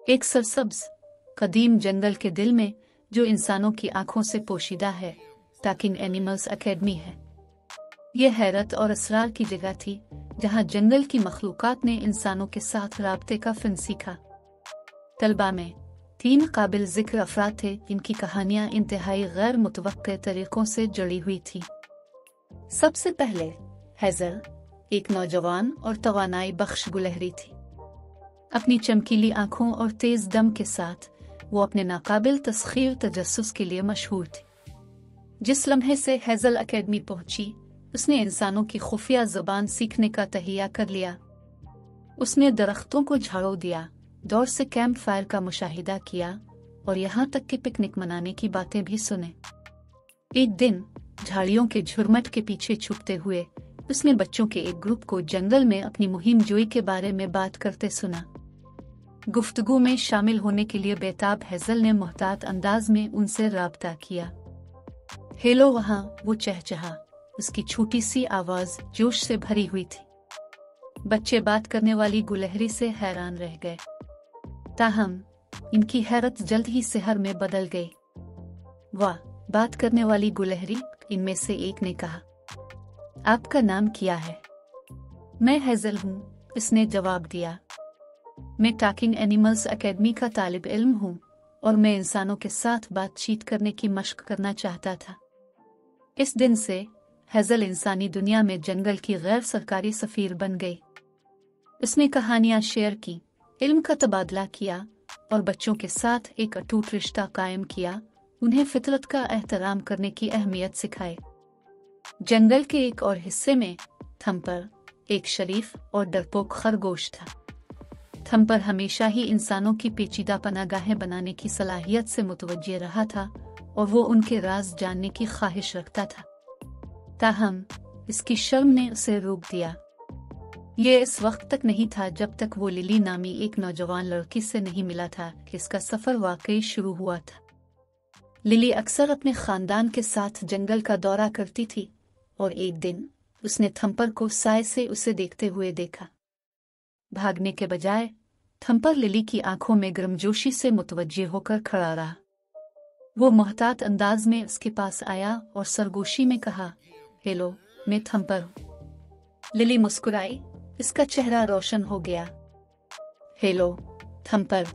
एक सरसब्ज कदीम जंगल के दिल में जो इंसानों की आंखों से पोशीदा है टॉकिंग एनिमल्स एकेडमी है। यह हैरत और असरार की जगह थी जहां जंगल की मखलूकात ने इंसानों के साथ राब्ते का फन सीखा। तलबा में 3 काबिल जिक्र अफराद थे जिनकी कहानियां इंतहाई गैर मुतवक्के तरीकों से जुड़ी हुई थी। सबसे पहले हैज़ल एक नौजवान और तवानाई बख्श गुलहरी थी। अपनी चमकीली आंखों और तेज दम के साथ वो अपने नाकाबिल तस्खीर तजस्सुस के लिए मशहूर थी। जिस लम्हे से हैज़ल एकेडमी पहुंची, उसने इंसानों की खुफिया ज़ुबान सीखने का तहिया कर लिया। उसने दरख्तों को झाड़ू दिया, दौर से कैंप फायर का मुशाहिदा किया और यहाँ तक कि पिकनिक मनाने की बातें भी सुने। एक दिन झाड़ियों के झुरमट के पीछे छुपते हुए उसने बच्चों के एक ग्रुप को जंगल में अपनी मुहिम जोई के बारे में बात करते सुना। गुफ्तगू में शामिल होने के लिए बेताब हैज़ल ने मोहतात अंदाज में उनसे राब्ता किया। हेलो, वहाँ वो चहचहा। उसकी छोटी सी आवाज जोश से भरी हुई थी। बच्चे बात करने वाली गुलहरी से हैरान रह गए, ताहम इनकी हैरत जल्द ही सिहर में बदल गई। वाह, बात करने वाली गुलहरी, इनमें से एक ने कहा। आपका नाम क्या है? मैं हैज़ल हूँ, इसने जवाब दिया। मैं टॉकिंग एनिमल्स एकेडमी का तालिब इल्म हूँ और मैं इंसानों के साथ बातचीत करने की मशक करना चाहता था। इस दिन से हैज़ल इंसानी दुनिया में जंगल की गैर सरकारी सफीर बन गई। उसने कहानियां शेयर की, इल्म का तबादला किया और बच्चों के साथ एक अटूट रिश्ता कायम किया, उन्हें फितरत का एहतराम करने की अहमियत सिखाई। जंगल के एक और हिस्से में थम्पर एक शरीफ और डरपोक खरगोश था। थम्पर हमेशा ही इंसानों की पेचीदा पनागाहें बनाने की सलाहियत से मुतवज्जे रहा था और वो उनके राज जानने की ख्वाहिश रखता था। ताहम इसकी शर्म ने उसे रोक दिया। ये इस वक्त तक नहीं था जब तक वो लिली नामी एक नौजवान लड़की से नहीं मिला था कि इसका सफर वाकई शुरू हुआ था। लिली अक्सर अपने खानदान के साथ जंगल का दौरा करती थी और एक दिन उसने थम्पर को साय से उसे देखते हुए देखा। भागने के बजाय थम्पर लिली की आंखों में गर्मजोशी से मुतवज्जे होकर खड़ा रहा। वो मोहतात अंदाज में उसके पास आया और सरगोशी में कहा, हेलो, मैं थम्पर हूँ। लिली मुस्कुराई, इसका चेहरा रोशन हो गया। हेलो थम्पर,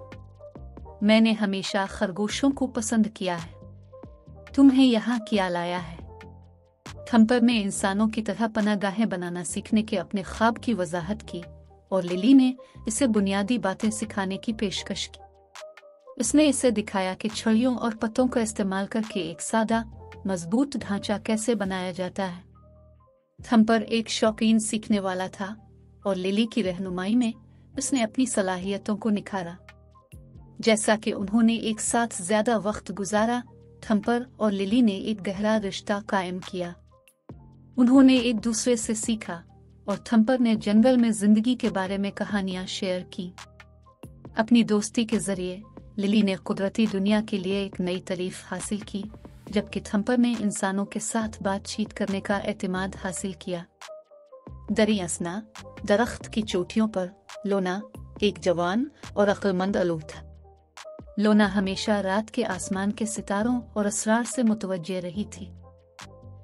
मैंने हमेशा खरगोशों को पसंद किया है। तुम्हें यहाँ क्या लाया है? थम्पर ने इंसानों की तरह पनागाहें बनाना सीखने के अपने ख्वाब की वजाहत की और लिली ने इसे बुनियादी बातें सिखाने की पेशकश की। उसने इसे दिखाया कि छड़ियों और पत्तों का इस्तेमाल करके एक सादा, मजबूत ढांचा कैसे बनाया जाता है। थम्पर एक शौकीन सीखने वाला था और लिली की रहनुमाई में उसने अपनी सलाहियतों को निखारा। जैसा कि उन्होंने एक साथ ज्यादा वक्त गुजारा, थम्पर और लिली ने एक गहरा रिश्ता कायम किया। उन्होंने एक दूसरे से सीखा और थम्पर ने जंगल में जिंदगी के बारे में कहानियां शेयर की। अपनी दोस्ती के जरिए लिली ने कुदरती दुनिया के लिए एक नई तारीफ हासिल की, जबकि थम्पर ने इंसानों के साथ बातचीत करने का एतमाद हासिल किया। दरियासना दरख्त की चोटियों पर लोना एक जवान और अक्लमंद अलूफ था। लोना हमेशा रात के आसमान के सितारों और असरार से मुतवज्जे रही थी।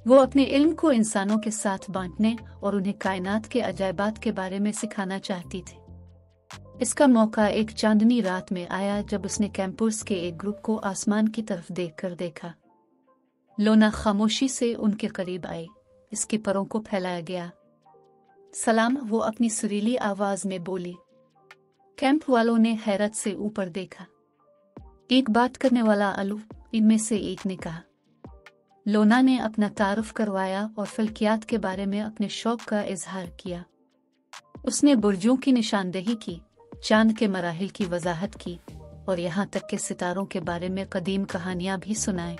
वो अपने इल्म को इंसानों के साथ बांटने और उन्हें कायनात के अजायबात के बारे में सिखाना चाहती थी। इसका मौका एक चांदनी रात में आया जब उसने कैंपस के एक ग्रुप को आसमान की तरफ देखकर देखा। लोना खामोशी से उनके करीब आई, इसके परों को फैलाया गया। सलाम, वो अपनी सुरीली आवाज में बोली। कैंप वालों ने हैरत से ऊपर देखा। एक बात करने वाला अलूफ, इनमें से एक ने कहा। लोना ने अपना तारुफ करवाया और फल्कियात के बारे में अपने शौक का इजहार किया। उसने बुर्जों की निशानदेही की, चांद के मराहिल की वजाहत की और यहाँ तक के सितारों के बारे में कदीम कहानियां भी सुनाए।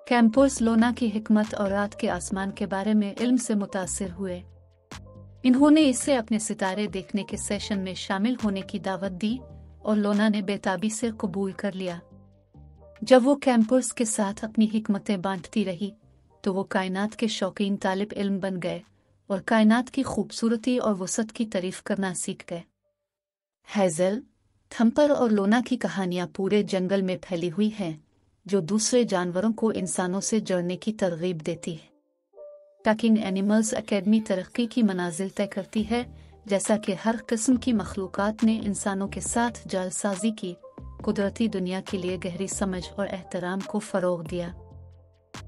कैंपर्स लोना की हिकमत और रात के आसमान के बारे में इल्म से मुतासिर हुए। इन्होंने इसे अपने सितारे देखने के सेशन में शामिल होने की दावत दी और लोना ने बेताबी से कबूल कर लिया। जब वो कैंपर्स के साथ अपनी हिकमतें बांटती रही तो वो कायनात के शौकीन तालिब इल्म बन गए और कायनात की खूबसूरती और वसत की तारीफ करना सीख गए। हैज़ल थम्पर और लोना की कहानियां पूरे जंगल में फैली हुई हैं, जो दूसरे जानवरों को इंसानों से जुड़ने की तरगीब देती है। टॉकिंग एनिमल्स एकेडमी तरक्की की मनाजिल तय करती है, जैसा कि हर किस्म की मखलूक़ात ने इंसानों के साथ जालसाजी की, कुदरती दुनिया के लिए गहरी समझ और एहतराम को फ़रोग़ दिया।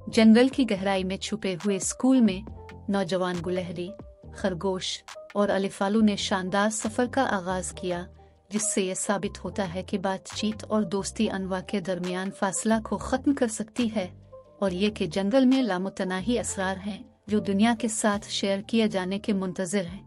जंगल की गहराई में छुपे हुए स्कूल में नौजवान गुलहरी, खरगोश और अलिफालू ने शानदार सफ़र का आगाज़ किया, जिससे यह साबित होता है कि बातचीत और दोस्ती अनवा के दरमियान फासला को ख़त्म कर सकती है, और ये कि जंगल में लामुतनाही असरार हैं जो दुनिया के साथ शेयर किए जाने के मुंतज़िर हैं।